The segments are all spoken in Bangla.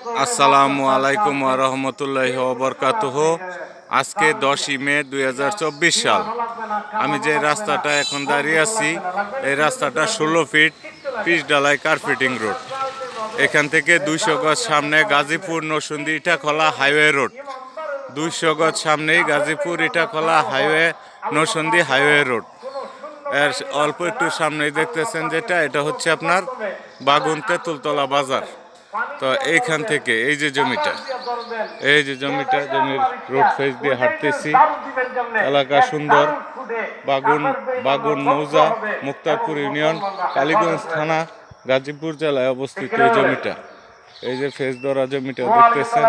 আসসালামু আলাইকুম ওয়া রাহমাতুল্লাহি ওয়া বারাকাতুহু। আজকে 10ই মে 2024 সাল। আমি যে রাস্তাটা এখন দাঁড়িয়ে আছি, এই রাস্তাটা 16 ফিট পিচ ঢালাই কার্পেটিং রোড। এখান থেকে 200 গজ সামনে গাজীপুর নরসিংদী ইটাখলা হাইওয়ে রোড। 200 গজ সামনেই Gazipur Itakhola highway Narsingdi highway road. এর অল্প একটু সামনেই দেখতেছেন যেটা, এটা হচ্ছে আপনার বাগুন তেঁতুলতলা বাজার। তো এইখান থেকে এই যে জমিটা, জমির রোড ফেস দিয়ে হাঁটতেছি। এলাকা সুন্দর। বাগুন মৌজা, মুক্তারপুর ইউনিয়ন, কালীগঞ্জ থানা, গাজীপুর জেলায় অবস্থিত এই জমিটা। এই যে ফেস ধরা জমিটা দেখতেছেন,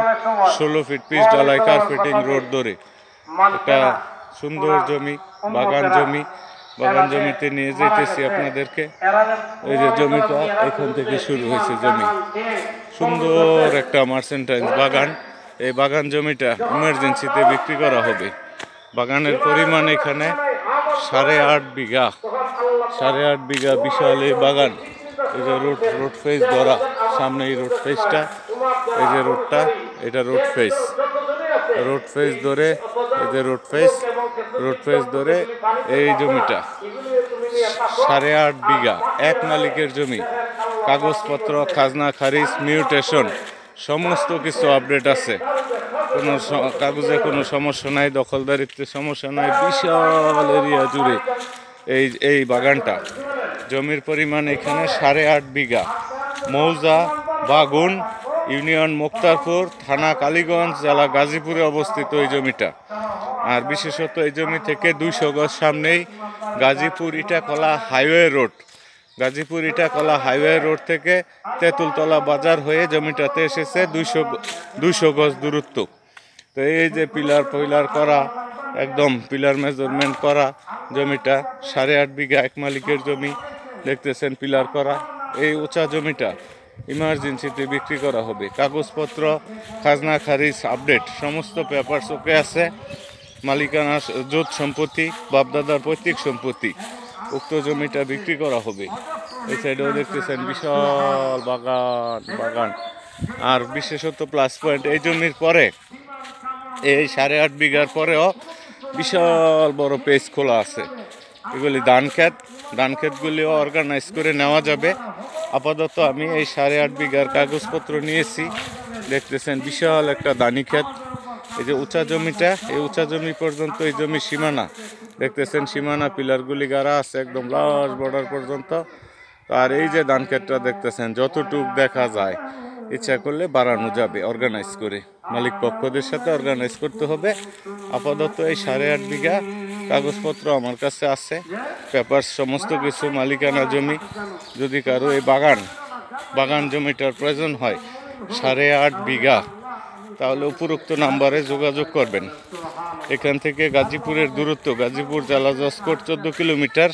16 ফিট পিচ ঢালাই কার্পেটিং রোড ধরে একটা সুন্দর জমি, বাগান জমিতে নিয়ে যেতেছি আপনাদেরকে। এই যে জমিটা এখান থেকে শুরু হয়েছে জমি, সুন্দর একটা মার্সেন্টাইজ বাগান। এই বাগান জমিটা ইমার্জেন্সিতে বিক্রি করা হবে। বাগানের পরিমাণ এখানে 8.5 বিঘা, 8.5 বিঘা বিশাল এই বাগান। এই যে রোড ফেস ধরা, সামনে এই রোড ফেসটা, এই যে রোডটা, এটা রোড ফেস ধরে, এই যে রোড ফেস ধরে এই জমিটা 8.5 বিঘা, এক মালিকের জমি। কাগজপত্র, খাজনা খারিজ, মিউটেশন সমস্ত কিছু আপডেট আছে। কোনো কাগজে কোনো সমস্যা নাই, দখলদারিত্বে সমস্যা নাই। বিশাল এরিয়া জুড়ে এই বাগানটা। জমির পরিমাণ এখানে 8.5 বিঘা। মৌজা বাগুন, ইউনিয়ন মুক্তারপুর, থানা কালীগঞ্জ, জেলা গাজীপুরে অবস্থিত এই জমিটা। আর বিশেষত এই জমি থেকে 200 গজ সামনেই Gazipur Itakhola highway road. Gazipur Itakhola highway road থেকে তেঁতুলতলা বাজার হয়ে জমিটাতে এসেছে 200 গজ দূরত্ব। তো এই যে পিলার করা, একদম পিলার মেজারমেন্ট করা জমিটা, 8.5 বিঘা, এক মালিকের জমি দেখতেছেন, পিলার করা। এই উঁচা জমিটা ইমার্জেন্সিতে বিক্রি করা হবে। কাগজপত্র, খাজনা খারিজ আপডেট সমস্ত পেপারস ওকে আছে। মালিকানা জোত সম্পত্তি, বাপদাদার পৈতৃক সম্পত্তি। উক্ত জমিটা বিক্রি করা হবে। এই সাইডেও দেখতেছেন বিশাল বাগান। আর বিশেষত প্লাস পয়েন্ট, এই জমির পরে এই 8.5 বিঘার পরেও বিশাল বড় পেজ খোলা আছে। এগুলি ধান ক্ষেতগুলিও অর্গানাইজ করে নেওয়া যাবে। আপাতত আমি এই 8.5 বিঘার কাগজপত্র নিয়েছি। দেখতেছেন বিশাল একটা ধানি ক্ষেত। এই যে উঁচা জমিটা, এই উঁচা জমি পর্যন্ত এই জমি সীমানা দেখতেছেন, সীমানা পিলারগুলি গাড়া আছে একদম লাস্ট বর্ডার পর্যন্ত। আর এই যে ধান ক্ষেতটা দেখতেছেন, যতটুক দেখা যায়, ইচ্ছা করলে বাড়ানো যাবে অর্গানাইজ করে। মালিক পক্ষদের সাথে অর্গানাইজ করতে হবে। আপাতত এই 8.5 বিঘা কাগজপত্র আমার কাছে আছে, পেপার সমস্ত কিছু, মালিকানা জমি। যদি কারো এই বাগান জমিটার প্রয়োজন হয় 8.5 বিঘা, তাহলে উপরোক্ত নাম্বারে যোগাযোগ করবেন। এখান থেকে গাজীপুরের দূরত্ব, গাজীপুর জেলা জজকোট 14 কিলোমিটার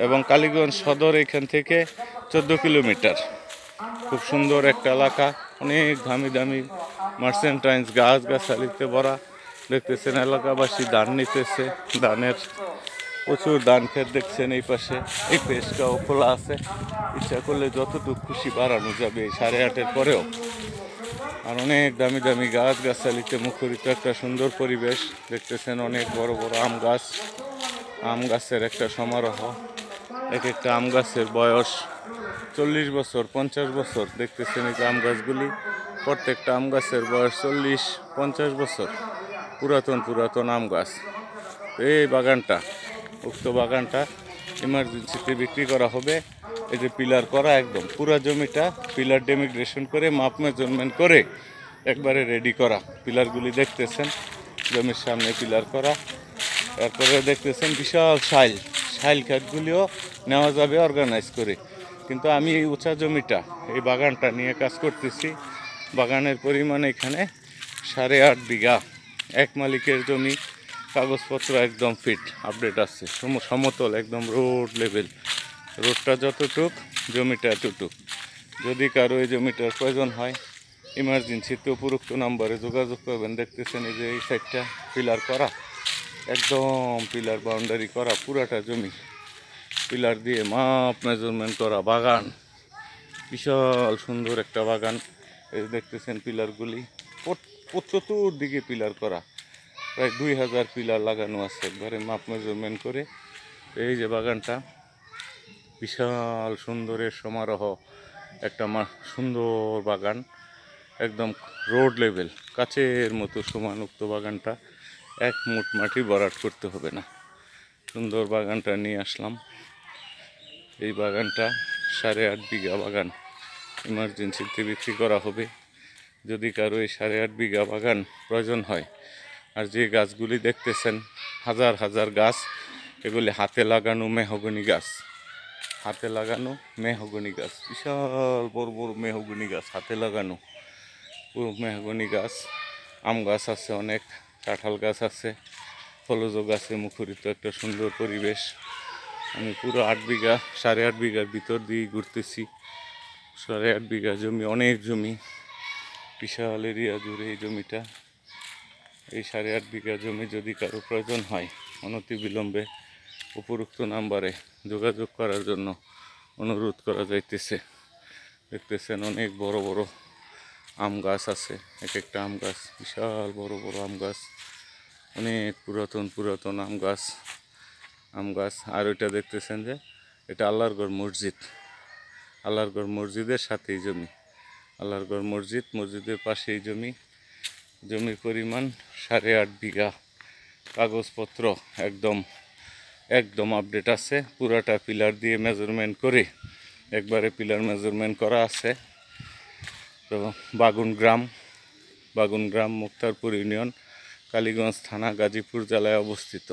এবং কালীগঞ্জ সদর এখান থেকে 14 কিলোমিটার। খুব সুন্দর একটা এলাকা, অনেক দামি মার্সেন্টাইন্স গাছগাছালিতে ভরা। দেখতেছেন এলাকাবাসী ধান নিতেছে, ধানের প্রচুর ধান ক্ষেত দেখছেন। এই পাশে এই পেজটাও খোলা আছে, ইচ্ছা করলে যতটুকু খুশি বাড়ানো যাবে এই 8.5-এর পরেও। আর অনেক দামি গাছগাছালিতে মুখরিত একটা সুন্দর পরিবেশ দেখতেছেন। অনেক বড় আম গাছের একটা সমারোহ। এক একটা আম গাছের বয়স 40 বছর, 50 বছর। দেখতেছেন এই যে আম গাছগুলি, প্রত্যেকটা আম গাছের বয়স 40-50 বছর। পুরাতন আম গাছ। এই উক্ত বাগানটা ইমার্জেন্সিতে বিক্রি করা হবে। এই যে পিলার করা, একদম পুরা জমিটা পিলার ডেমিগ্রেশন করে, মাপ মেজারমেন্ট করে একবারে রেডি করা। পিলারগুলি দেখতেছেন, জমির সামনে পিলার করা। এরপরে দেখতেছেন বিশাল শাইল ক্ষেতগুলিও নেওয়া যাবে অর্গানাইজ করে। কিন্তু আমি এই উঁচা জমিটা, এই বাগানটা নিয়ে কাজ করতেছি। বাগানের পরিমাণ এখানে 8.5 বিঘা, এক মালিকের জমি। কাগজপত্র একদম ফিট আপডেট আছে, সমতল একদম রোড লেভেল। রোডটা যতটুক, জমিটা এতটুক। যদি কারো এই জমিটার প্রয়োজন হয় ইমার্জেন্সিতে উপরোক্ত নাম্বারে যোগাযোগ করবেন। দেখতেছেন এই যে এই সাইডটা পিলার করা, একদম পিলার বাউন্ডারি করা, পুরাটা জমি পিলার দিয়ে মাপ মেজারমেন্ট করা বাগান। বিশাল সুন্দর একটা বাগান। এই যে দেখতেছেন পিলারগুলি চতুর্দিকে পিলার করা, প্রায় 2000 পিলার লাগানো আছে একবারে মাপ মেজারমেন্ট করে। এই যে বাগানটা বিশাল সুন্দরের সমারোহ, একটা সুন্দর বাগান, একদম রোড লেভেল কাচের মতো সমান উক্ত বাগানটা। এক মুঠ মাটি ভরাট করতে হবে না। সুন্দর বাগানটা নিয়ে আসলাম। এই বাগানটা 8.5 বিঘা বাগান ইমার্জেন্সিতে বিক্রি করা হবে। যদি কারো এই 8.5 বিঘা বাগান প্রয়োজন হয়, আর যে গাছগুলি দেখতেছেন হাজার হাজার গাছ, এগুলি হাতে লাগানো মেহগনি গাছ, হাতে লাগানো মেহগনি গাছ, বিশাল বড় বড় মেহগনি গাছ, হাতে লাগানো পুরো মেহগনি গাছ। আম গাছ আছে অনেক, কাঁঠাল গাছ আছে, ফলজ গাছে মুখরিত একটা সুন্দর পরিবেশ। আমি পুরো 8 বিঘা 8.5 বিঘার ভিতর দিয়ে ঘুরতেছি। 8.5 বিঘা জমি, অনেক জমি, বিশাল এরিয়া জুড়ে এই জমিটা। এই 8.5 বিঘা জমি যদি কারো প্রয়োজন হয়, অনতিবিলম্বে উপরোক্ত নাম্বারে যোগাযোগ করার জন্য অনুরোধ করা যাইতেছে। দেখতেছেন অনেক বড় বড় আম গাছ আছে, এক একটা আম গাছ বিশাল বড় বড় আম গাছ, অনেক পুরাতন পুরাতন আম গাছ। আর ওইটা দেখতেছেন যে এটা আল্লাহরগড় মসজিদ, আল্লাহরগড় মসজিদের সাথেই জমি, আল্লাহরগড় মসজিদ, মসজিদের পাশেই জমি। জমির পরিমাণ 8.5 বিঘা। কাগজপত্র একদম একদম আপডেট আছে, পুরাটা পিলার দিয়ে মেজারমেন্ট করে একবারে পিলার মেজারমেন্ট করা আছে। তো বাগুন গ্রাম মুক্তারপুর ইউনিয়ন, কালীগঞ্জ থানা, গাজীপুর জেলায় অবস্থিত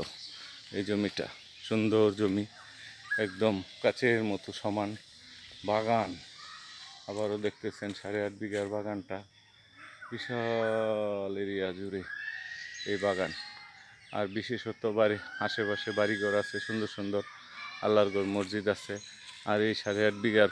এই জমিটা। সুন্দর জমি, একদম কাচের মতো সমান বাগান। আবারও দেখতেছেন 8.5 বিঘার বাগানটা, বিশাল এরিয়া জুড়ে এই বাগান। আর বিশেষত আশেপাশে বাড়িঘর আছে সুন্দর সুন্দর, আল্লাহরগড় মসজিদ আছে। আর এই 8.5 বিঘার